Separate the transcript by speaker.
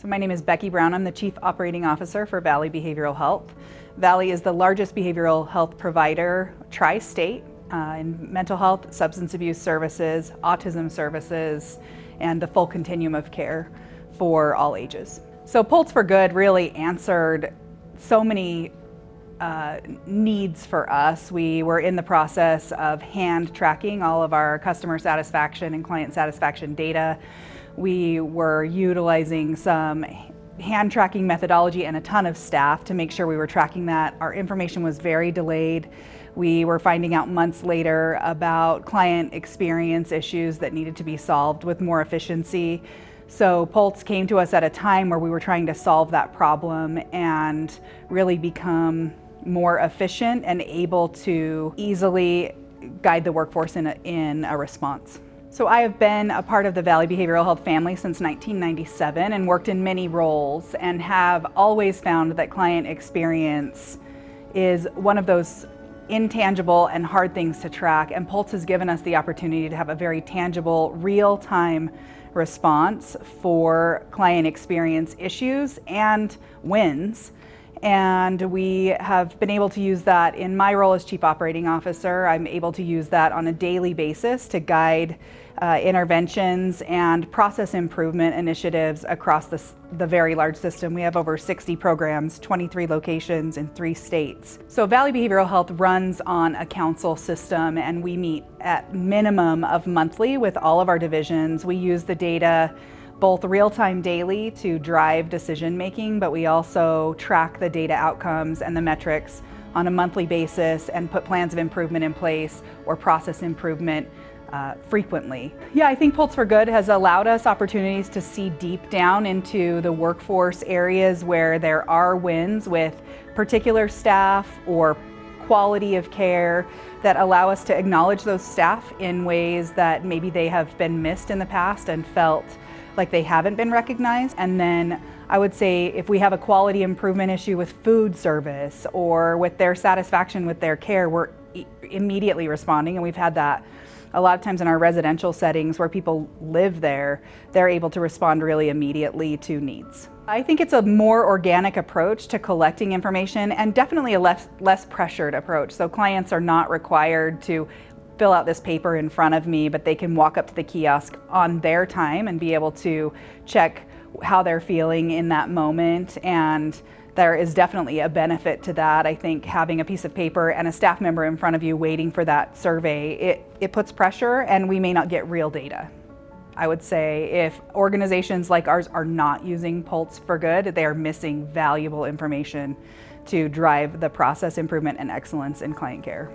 Speaker 1: So my name is Becky Brown. I'm the Chief Operating Officer for Valley Behavioral Health. Valley is the largest behavioral health provider tri-state in mental health, substance abuse services, autism services, and the full continuum of care for all ages. So Pulse for Good really answered so many needs for us. We were in the process of hand tracking all of our customer satisfaction and client satisfaction data. We were utilizing some hand tracking methodology and a ton of staff to make sure we were tracking that. Our information was very delayed. We were finding out months later about client experience issues that needed to be solved with more efficiency. So Pulse came to us at a time where we were trying to solve that problem and really become more efficient and able to easily guide the workforce in a response. So I have been a part of the Valley Behavioral Health family since 1997 and worked in many roles, and have always found that client experience is one of those intangible and hard things to track, and Pulse has given us the opportunity to have a very tangible, real-time response for client experience issues and wins. And we have been able to use that in my role as Chief Operating Officer. I'm able to use that on a daily basis to guide interventions and process improvement initiatives across the very large system. We have over 60 programs, 23 locations in 3 states. So Valley Behavioral Health runs on a council system, and we meet at minimum of monthly with all of our divisions. We use the data both real-time daily to drive decision making, but we also track the data outcomes and the metrics on a monthly basis and put plans of improvement in place or process improvement frequently. Yeah, I think Pulse for Good has allowed us opportunities to see deep down into the workforce areas where there are wins with particular staff or quality of care that allow us to acknowledge those staff in ways that maybe they have been missed in the past and felt like they haven't been recognized. And then I would say if we have a quality improvement issue with food service or with their satisfaction with their care, we're immediately responding. And we've had that a lot of times in our residential settings where people live there, they're able to respond really immediately to needs. I think it's a more organic approach to collecting information, and definitely a less pressured approach. So clients are not required to fill out this paper in front of me, but they can walk up to the kiosk on their time and be able to check how they're feeling in that moment. And there is definitely a benefit to that. I think having a piece of paper and a staff member in front of you waiting for that survey, it puts pressure, and we may not get real data. I would say if organizations like ours are not using Pulse for Good, they are missing valuable information to drive the process improvement and excellence in client care.